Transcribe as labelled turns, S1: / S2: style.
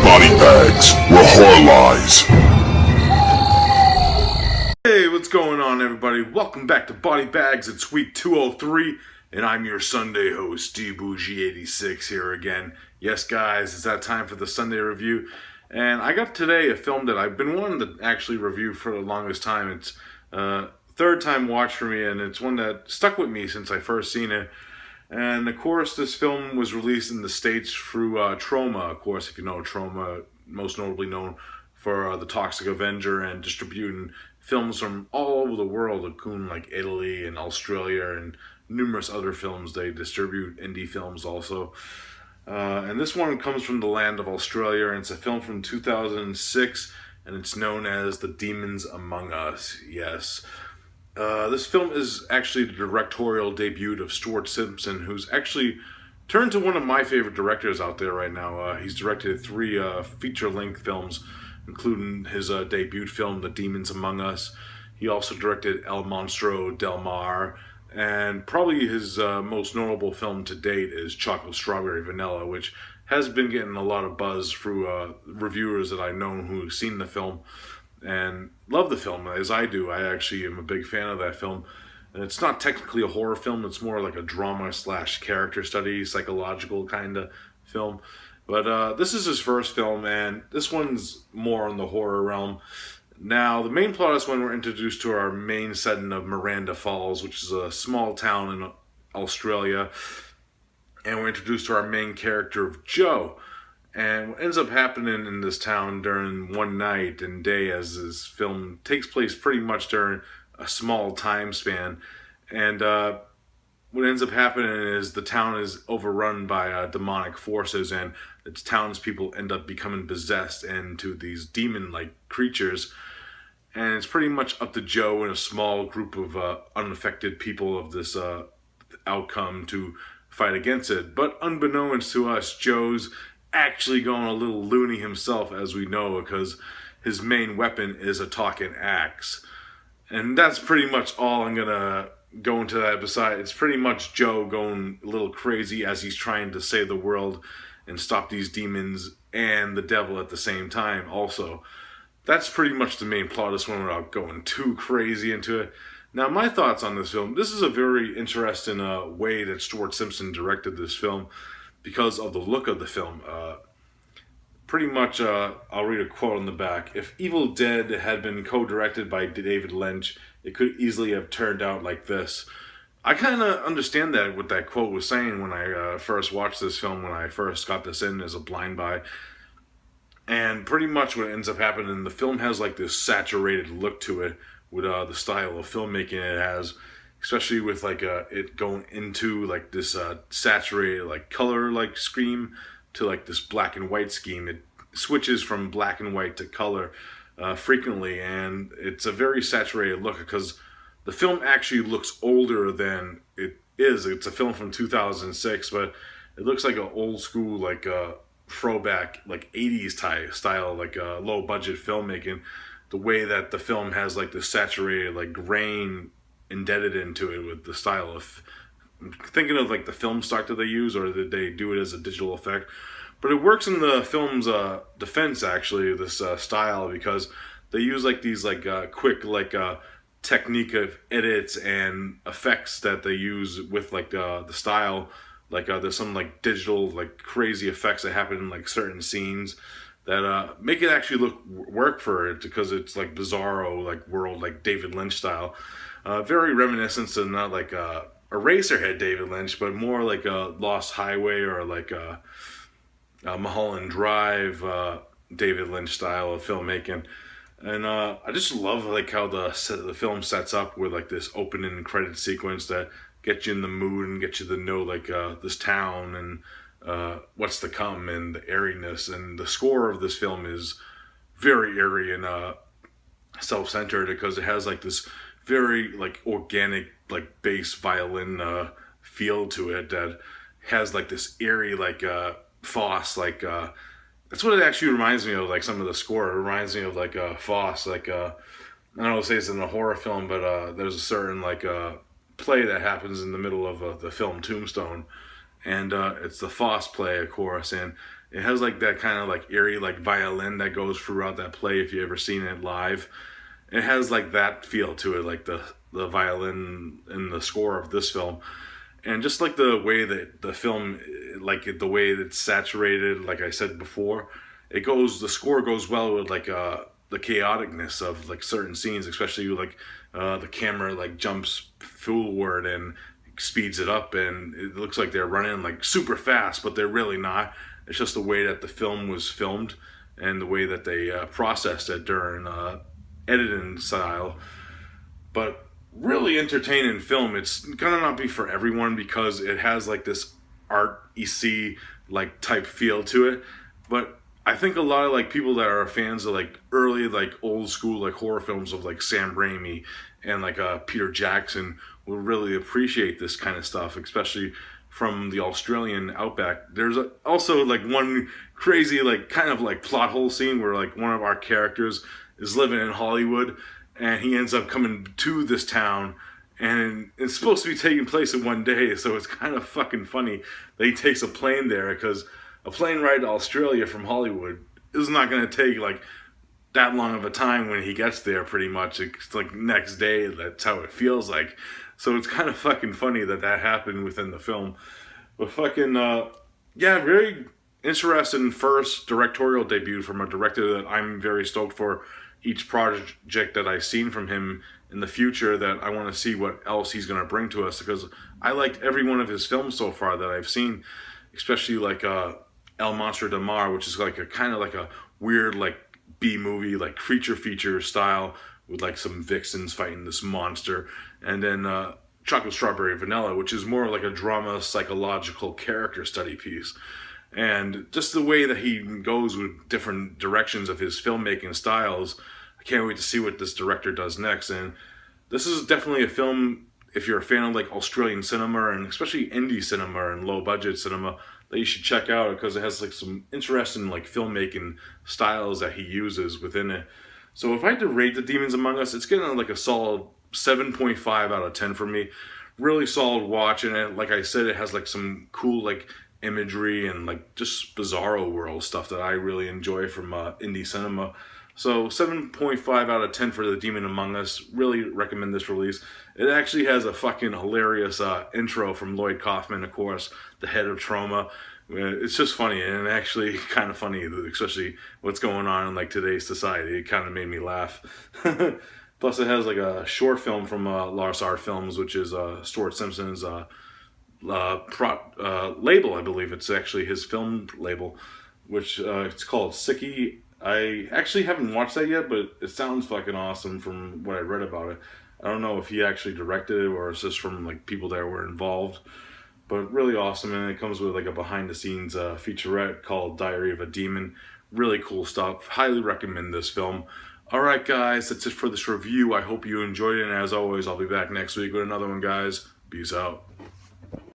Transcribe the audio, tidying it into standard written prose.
S1: BodyBags, where horror lies.
S2: Hey, what's going on, everybody? Welcome back to BodyBags. It's week 203, and I'm your Sunday host, Bourgie86 here again. Yes, guys, it's that time for the Sunday review, and I got today a film that I've been wanting to actually review for the longest time. It's third time watch for me, and it's one that stuck with me since I first seen it. And of course, this film was released in the States through Troma. Of course, if you know Troma, most notably known for The Toxic Avenger and distributing films from all over the world, including like Italy and Australia and numerous other films. They distribute indie films also. And this one comes from the land of Australia, and it's a film from 2006, and it's known as The Demons Among Us. Yes. This film is actually the directorial debut of Stuart Simpson, who's actually turned to one of my favorite directors out there right now. He's directed 3 feature-length films, including his debut film, The Demons Among Us. He also directed El Monstro del Mar, and probably his most notable film to date is Chocolate Strawberry Vanilla, which has been getting a lot of buzz through reviewers that I know who've seen the film and love the film as I do. I actually am a big fan of that film. And it's not technically a horror film, it's more like a drama / character study, psychological kind of film. But this is his first film, and this one's more in the horror realm. Now, the main plot is when we're introduced to our main setting of Miranda Falls, which is a small town in Australia. And we're introduced to our main character of Joe. And what ends up happening in this town during one night and day, as this film takes place pretty much during a small time span. And what ends up happening is the town is overrun by demonic forces, and its townspeople end up becoming possessed into these demon-like creatures. And it's pretty much up to Joe and a small group of unaffected people of this outcome to fight against it. But unbeknownst to us, Joe's actually going a little loony himself, as we know, because his main weapon is a talking axe. And that's pretty much all I'm gonna go into that. Besides, it's pretty much Joe going a little crazy as he's trying to save the world and stop these demons and the devil at the same time also. That's pretty much the main plot of this one without going too crazy into it. Now, my thoughts on this film. This is a very interesting way that Stuart Simpson directed this film, because of the look of the film. Pretty much, I'll read a quote on the back. If Evil Dead had been co-directed by David Lynch, it could easily have turned out like this. I kind of understand that, what that quote was saying when I first watched this film, when I first got this in as a blind buy. And pretty much what ends up happening, the film has like this saturated look to it with the style of filmmaking it has. Especially with like it going into like this saturated like color like scheme to like this black and white scheme. It switches from black and white to color frequently, and it's a very saturated look because the film actually looks older than it is. It's a film from 2006, but it looks like an old school like throwback like 80s type style, like low budget filmmaking. The way that the film has like the saturated like grain indebted into it with the style of, I'm thinking of like the film stock that they use, or did they do it as a digital effect? But it works in the film's defense, actually, this style, because they use like these like quick like technique of edits and effects that they use with like the style. Like there's some like digital like crazy effects that happen in like certain scenes that make it actually work for it, because it's like bizarro like world like David Lynch style. Very reminiscent to not like Eraserhead David Lynch, but more like a Lost Highway or like a Mulholland Drive David Lynch style of filmmaking. And I just love like how the film sets up with like this opening credit sequence that gets you in the mood and gets you to know like this town and what's to come, and the airiness. And the score of this film is very airy and self-centered, because it has like this very like organic like bass violin feel to it that has like this eerie like Foss like that's what it actually reminds me of. Like some of the score, it reminds me of like Foss. Like I don't know, say it's in a horror film, but there's a certain like play that happens in the middle of the film Tombstone, and it's the Foss play, of course, and it has like that kind of like eerie like violin that goes throughout that play. If you ever seen it live, it has like that feel to it, like the violin in the score of this film, and just like the way that the film, like the way it's saturated, like I said before, the score goes well with like the chaoticness of like certain scenes, especially like the camera like jumps forward and speeds it up, and it looks like they're running like super fast, but they're really not. It's just the way that the film was filmed and the way that they processed it during editing style. But really entertaining film. It's gonna not be for everyone because it has like this art EC like type feel to it. But I think a lot of like people that are fans of like early like old school like horror films of like Sam Raimi and like Peter Jackson will really appreciate this kind of stuff, especially from the Australian outback. There's also like one crazy like kind of like plot hole scene where like one of our characters is living in Hollywood and he ends up coming to this town, and it's supposed to be taking place in one day, so it's kind of fucking funny that he takes a plane there, because a plane ride to Australia from Hollywood is not going to take like that long of a time when he gets there. Pretty much it's like next day. That's how it feels like. So it's kind of fucking funny that happened within the film. But fucking yeah, very interesting first directorial debut from a director that I'm very stoked for each project that I've seen from him in the future, that I want to see what else he's going to bring to us, because I liked every one of his films so far that I've seen, especially like El Monstro de Mar, which is like a kind of like a weird like B-movie like creature feature style with like some vixens fighting this monster, and then Chocolate Strawberry Vanilla, which is more like a drama psychological character study piece. And just the way that he goes with different directions of his filmmaking styles, I can't wait to see what this director does next. And this is definitely a film, if you're a fan of like Australian cinema and especially indie cinema and low budget cinema, that you should check out, because it has like some interesting like filmmaking styles that he uses within it. So if I had to rate The Demons Among Us, it's getting like a solid 7.5 out of 10 for me. Really solid watch, and it, like I said, it has like some cool like imagery and like just bizarro world stuff that I really enjoy from indie cinema. So 7.5 out of 10 for The Demon Among Us. Really recommend this release. It actually has a fucking hilarious intro from Lloyd Kaufman, of course, the head of Trauma. It's just funny, and actually kind of funny, especially what's going on in like today's society. It kind of made me laugh. Plus, it has like a short film from Lars Art Films, which is Stuart Simpson's label. I believe it's actually his film label, which it's called Sicky. I actually haven't watched that yet, but it sounds fucking awesome from what I read about it. I don't know if he actually directed it or it's just from like people that were involved, but really awesome. And it comes with like a behind the scenes featurette called Diary of a Demon. Really cool stuff. Highly recommend this film. Alright guys, that's it for this review. I hope you enjoyed it, and as always, I'll be back next week with another one, guys. Peace out.